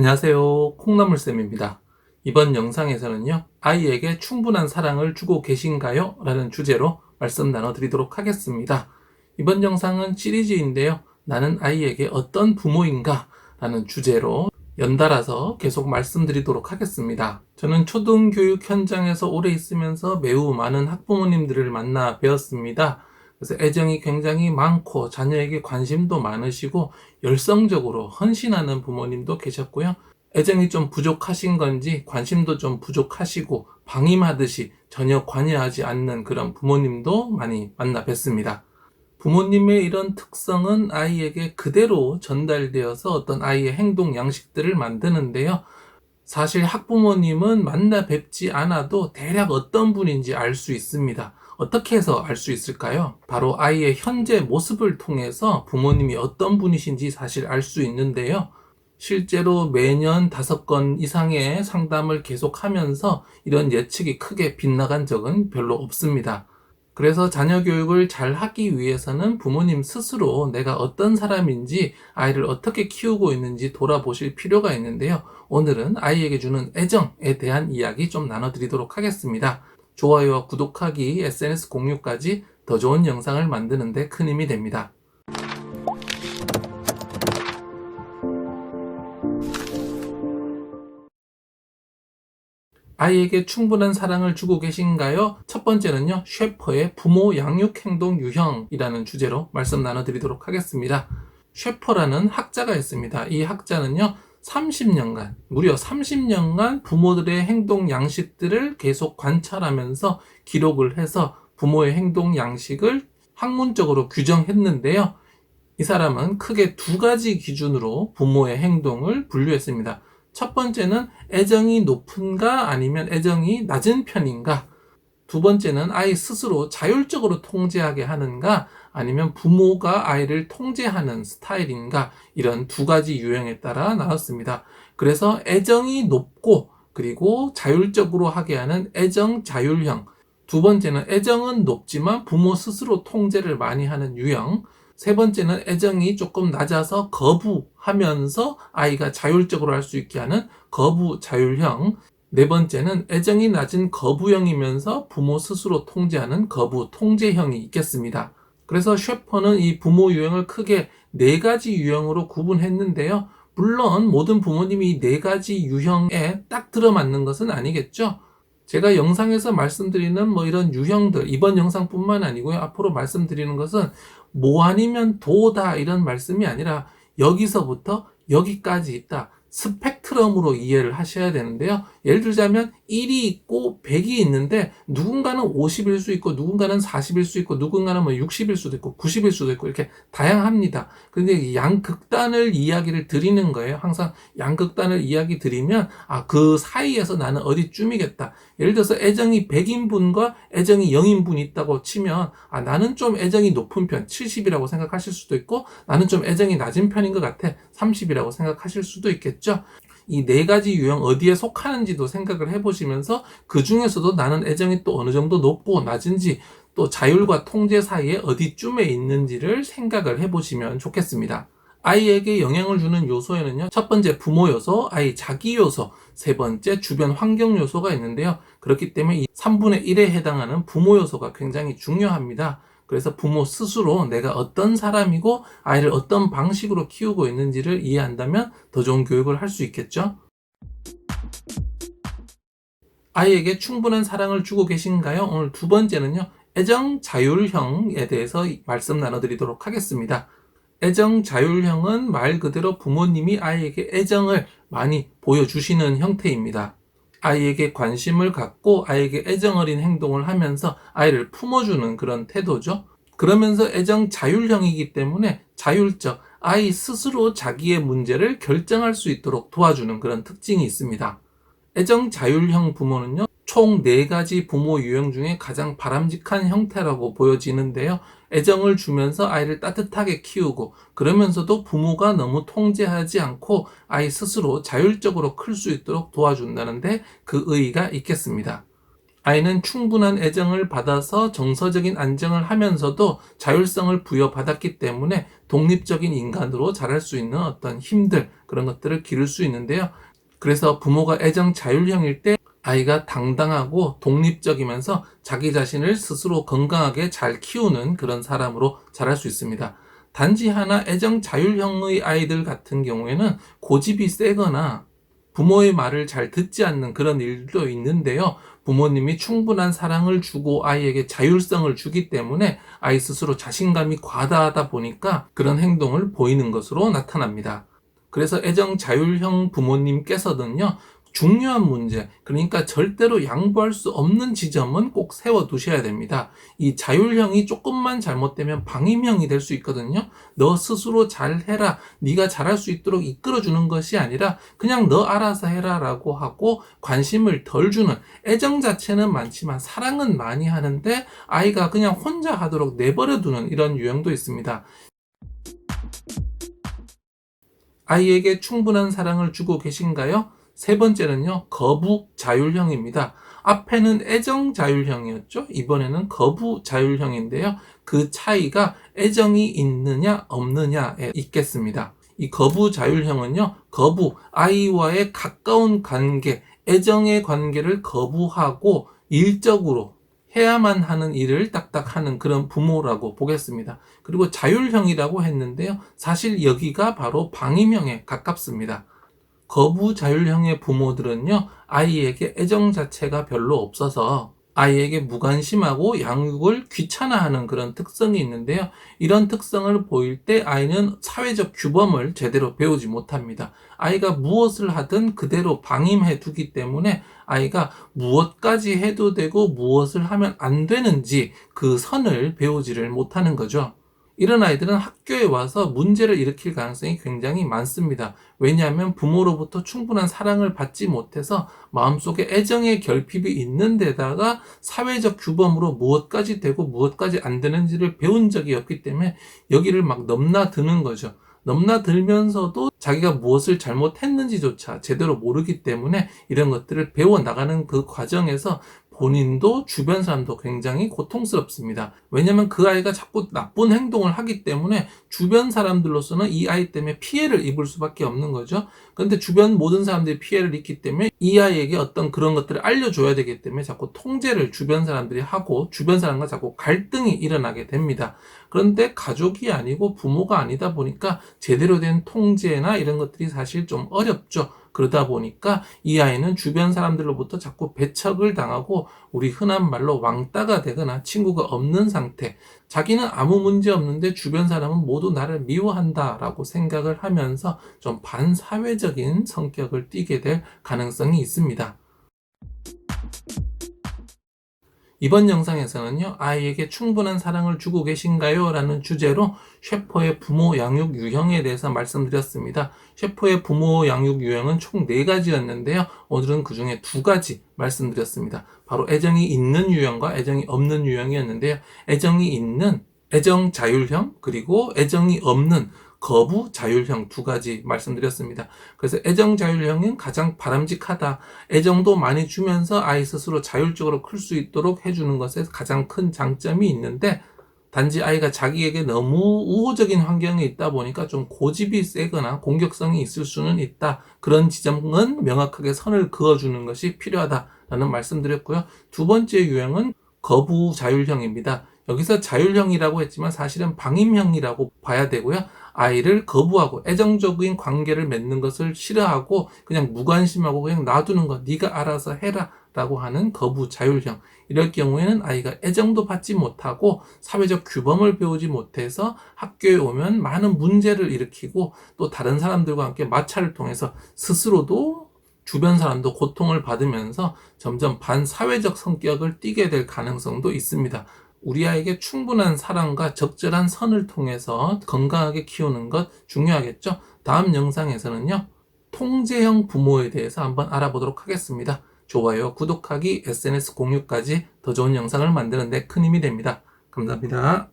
안녕하세요. 콩나물쌤입니다. 이번 영상에서는요, 아이에게 충분한 사랑을 주고 계신가요? 라는 주제로 말씀 나눠드리도록 하겠습니다. 이번 영상은 시리즈인데요, 나는 아이에게 어떤 부모인가? 라는 주제로 연달아서 계속 말씀드리도록 하겠습니다. 저는 초등교육 현장에서 오래 있으면서 매우 많은 학부모님들을 만나 뵈었습니다. 그래서 애정이 굉장히 많고 자녀에게 관심도 많으시고 열성적으로 헌신하는 부모님도 계셨고요. 애정이 좀 부족하신 건지 관심도 좀 부족하시고 방임하듯이 전혀 관여하지 않는 그런 부모님도 많이 만나 뵀습니다. 부모님의 이런 특성은 아이에게 그대로 전달되어서 어떤 아이의 행동 양식들을 만드는데요. 사실 학부모님은 만나 뵙지 않아도 대략 어떤 분인지 알 수 있습니다. 어떻게 해서 알 수 있을까요? 바로 아이의 현재 모습을 통해서 부모님이 어떤 분이신지 사실 알 수 있는데요. 실제로 매년 5건 이상의 상담을 계속하면서 이런 예측이 크게 빗나간 적은 별로 없습니다. 그래서 자녀 교육을 잘 하기 위해서는 부모님 스스로 내가 어떤 사람인지 아이를 어떻게 키우고 있는지 돌아보실 필요가 있는데요. 오늘은 아이에게 주는 애정에 대한 이야기 좀 나눠드리도록 하겠습니다. 좋아요와 구독하기, SNS 공유까지 더 좋은 영상을 만드는 데 큰 힘이 됩니다. 아이에게 충분한 사랑을 주고 계신가요? 첫 번째는요, 셰퍼의 부모 양육 행동 유형이라는 주제로 말씀 나눠드리도록 하겠습니다. 셰퍼라는 학자가 있습니다. 이 학자는요, 30년간, 무려 30년간 부모들의 행동 양식들을 계속 관찰하면서 기록을 해서 부모의 행동 양식을 학문적으로 규정했는데요. 이 사람은 크게 두 가지 기준으로 부모의 행동을 분류했습니다. 첫 번째는 애정이 높은가 아니면 애정이 낮은 편인가. 두 번째는 아이 스스로 자율적으로 통제하게 하는가 아니면 부모가 아이를 통제하는 스타일인가. 이런 두 가지 유형에 따라 나눴습니다. 그래서 애정이 높고 그리고 자율적으로 하게 하는 애정 자율형. 두 번째는 애정은 높지만 부모 스스로 통제를 많이 하는 유형. 세 번째는 애정이 조금 낮아서 거부하면서 아이가 자율적으로 할 수 있게 하는 거부 자율형. 네 번째는 애정이 낮은 거부형이면서 부모 스스로 통제하는 거부 통제형이 있겠습니다. 그래서 셰퍼는 이 부모 유형을 크게 네 가지 유형으로 구분했는데요. 물론 모든 부모님이 이 네 가지 유형에 딱 들어맞는 것은 아니겠죠. 제가 영상에서 말씀드리는 이런 유형들, 이번 영상뿐만 아니고요. 앞으로 말씀드리는 것은 뭐 아니면 도다 이런 말씀이 아니라 여기서부터 여기까지 있다. 스펙트럼으로 이해를 하셔야 되는데요. 예를 들자면 1이 있고 100이 있는데 누군가는 50일 수 있고 누군가는 40일 수 있고 누군가는 60일 수도 있고 90일 수도 있고 이렇게 다양합니다. 근데 양극단을 이야기를 드리는 거예요. 항상 양극단을 이야기 드리면 그 사이에서 나는 어디쯤이겠다. 예를 들어서 애정이 100인분과 애정이 0인분이 있다고 치면 나는 좀 애정이 높은 편 70이라고 생각하실 수도 있고 나는 좀 애정이 낮은 편인 것 같아 30이라고 생각하실 수도 있겠죠. 이 네 가지 유형 어디에 속하는지도 생각을 해보시면서 그 중에서도 나는 애정이 또 어느 정도 높고 낮은지 또 자율과 통제 사이에 어디쯤에 있는지를 생각을 해보시면 좋겠습니다. 아이에게 영향을 주는 요소에는요, 첫 번째 부모 요소, 아이 자기 요소, 세 번째 주변 환경 요소가 있는데요. 그렇기 때문에 이 3분의 1에 해당하는 부모 요소가 굉장히 중요합니다. 그래서 부모 스스로 내가 어떤 사람이고 아이를 어떤 방식으로 키우고 있는지를 이해한다면 더 좋은 교육을 할 수 있겠죠. 아이에게 충분한 사랑을 주고 계신가요? 오늘 두 번째는요, 애정 자율형에 대해서 말씀 나눠드리도록 하겠습니다. 애정 자율형은 말 그대로 부모님이 아이에게 애정을 많이 보여주시는 형태입니다. 아이에게 관심을 갖고 아이에게 애정 어린 행동을 하면서 아이를 품어주는 그런 태도죠. 그러면서 애정 자율형이기 때문에 자율적, 아이 스스로 자기의 문제를 결정할 수 있도록 도와주는 그런 특징이 있습니다. 애정 자율형 부모는요, 총 4가지 부모 유형 중에 가장 바람직한 형태라고 보여지는데요. 애정을 주면서 아이를 따뜻하게 키우고 그러면서도 부모가 너무 통제하지 않고 아이 스스로 자율적으로 클 수 있도록 도와준다는데 그 의의가 있겠습니다. 아이는 충분한 애정을 받아서 정서적인 안정을 하면서도 자율성을 부여받았기 때문에 독립적인 인간으로 자랄 수 있는 어떤 힘들, 그런 것들을 기를 수 있는데요. 그래서 부모가 애정 자율형일 때 아이가 당당하고 독립적이면서 자기 자신을 스스로 건강하게 잘 키우는 그런 사람으로 자랄 수 있습니다. 단지 하나 애정 자율형의 아이들 같은 경우에는 고집이 세거나 부모의 말을 잘 듣지 않는 그런 일도 있는데요. 부모님이 충분한 사랑을 주고 아이에게 자율성을 주기 때문에 아이 스스로 자신감이 과다하다 보니까 그런 행동을 보이는 것으로 나타납니다. 그래서 애정 자율형 부모님께서는요, 중요한 문제, 그러니까 절대로 양보할 수 없는 지점은 꼭 세워두셔야 됩니다. 이 자율형이 조금만 잘못되면 방임형이 될 수 있거든요. 너 스스로 잘해라, 네가 잘할 수 있도록 이끌어주는 것이 아니라 그냥 너 알아서 해라 라고 하고 관심을 덜 주는, 애정 자체는 많지만 사랑은 많이 하는데 아이가 그냥 혼자 하도록 내버려두는 이런 유형도 있습니다. 아이에게 충분한 사랑을 주고 계신가요? 세 번째는요, 거부 자율형입니다. 앞에는 애정 자율형이었죠? 이번에는 거부 자율형인데요. 그 차이가 애정이 있느냐, 없느냐에 있겠습니다. 이 거부 자율형은요, 아이와의 가까운 관계, 애정의 관계를 거부하고 일적으로 해야만 하는 일을 딱딱 하는 그런 부모라고 보겠습니다. 그리고 자율형이라고 했는데요. 사실 여기가 바로 방임형에 가깝습니다. 거부 자율형의 부모들은요, 아이에게 애정 자체가 별로 없어서 아이에게 무관심하고 양육을 귀찮아하는 그런 특성이 있는데요. 이런 특성을 보일 때 아이는 사회적 규범을 제대로 배우지 못합니다. 아이가 무엇을 하든 그대로 방임해 두기 때문에 아이가 무엇까지 해도 되고 무엇을 하면 안 되는지 그 선을 배우지를 못하는 거죠. 이런 아이들은 학교에 와서 문제를 일으킬 가능성이 굉장히 많습니다. 왜냐하면 부모로부터 충분한 사랑을 받지 못해서 마음속에 애정의 결핍이 있는 데다가 사회적 규범으로 무엇까지 되고 무엇까지 안 되는지를 배운 적이 없기 때문에 여기를 막 넘나드는 거죠. 넘나들면서도 자기가 무엇을 잘못했는지조차 제대로 모르기 때문에 이런 것들을 배워나가는 그 과정에서 본인도 주변 사람도 굉장히 고통스럽습니다. 왜냐하면 그 아이가 자꾸 나쁜 행동을 하기 때문에 주변 사람들로서는 이 아이 때문에 피해를 입을 수밖에 없는 거죠. 그런데 주변 모든 사람들이 피해를 입기 때문에 이 아이에게 어떤 그런 것들을 알려줘야 되기 때문에 자꾸 통제를 주변 사람들이 하고 주변 사람과 자꾸 갈등이 일어나게 됩니다. 그런데 가족이 아니고 부모가 아니다 보니까 제대로 된 통제나 이런 것들이 사실 좀 어렵죠. 그러다 보니까 이 아이는 주변 사람들로부터 자꾸 배척을 당하고 우리 흔한 말로 왕따가 되거나 친구가 없는 상태, 자기는 아무 문제 없는데 주변 사람은 모두 나를 미워한다라고 생각을 하면서 좀 반사회적인 성격을 띠게 될 가능성이 있습니다. 이번 영상에서는요, 아이에게 충분한 사랑을 주고 계신가요? 라는 주제로 셰퍼의 부모 양육 유형에 대해서 말씀드렸습니다. 셰퍼의 부모 양육 유형은 총 4가지였는데요. 오늘은 그 중에 2가지 말씀드렸습니다. 바로 애정이 있는 유형과 애정이 없는 유형이었는데요. 애정이 있는 애정 자율형, 그리고 애정이 없는 거부 자율형 2가지 말씀드렸습니다. 그래서 애정 자율형은 가장 바람직하다. 애정도 많이 주면서 아이 스스로 자율적으로 클 수 있도록 해주는 것에 가장 큰 장점이 있는데, 단지 아이가 자기에게 너무 우호적인 환경에 있다 보니까 좀 고집이 세거나 공격성이 있을 수는 있다. 그런 지점은 명확하게 선을 그어주는 것이 필요하다라는 말씀드렸고요. 2번째 유형은 거부 자율형입니다. 여기서 자율형이라고 했지만 사실은 방임형이라고 봐야 되고요. 아이를 거부하고 애정적인 관계를 맺는 것을 싫어하고 그냥 무관심하고 그냥 놔두는 것, 네가 알아서 해라 라고 하는 거부 자율형. 이럴 경우에는 아이가 애정도 받지 못하고 사회적 규범을 배우지 못해서 학교에 오면 많은 문제를 일으키고 또 다른 사람들과 함께 마찰을 통해서 스스로도 주변 사람도 고통을 받으면서 점점 반사회적 성격을 띠게 될 가능성도 있습니다. 우리 아이에게 충분한 사랑과 적절한 선을 통해서 건강하게 키우는 것 중요하겠죠? 다음 영상에서는요, 통제형 부모에 대해서 한번 알아보도록 하겠습니다. 좋아요, 구독하기, SNS 공유까지 더 좋은 영상을 만드는 데 큰 힘이 됩니다. 감사합니다.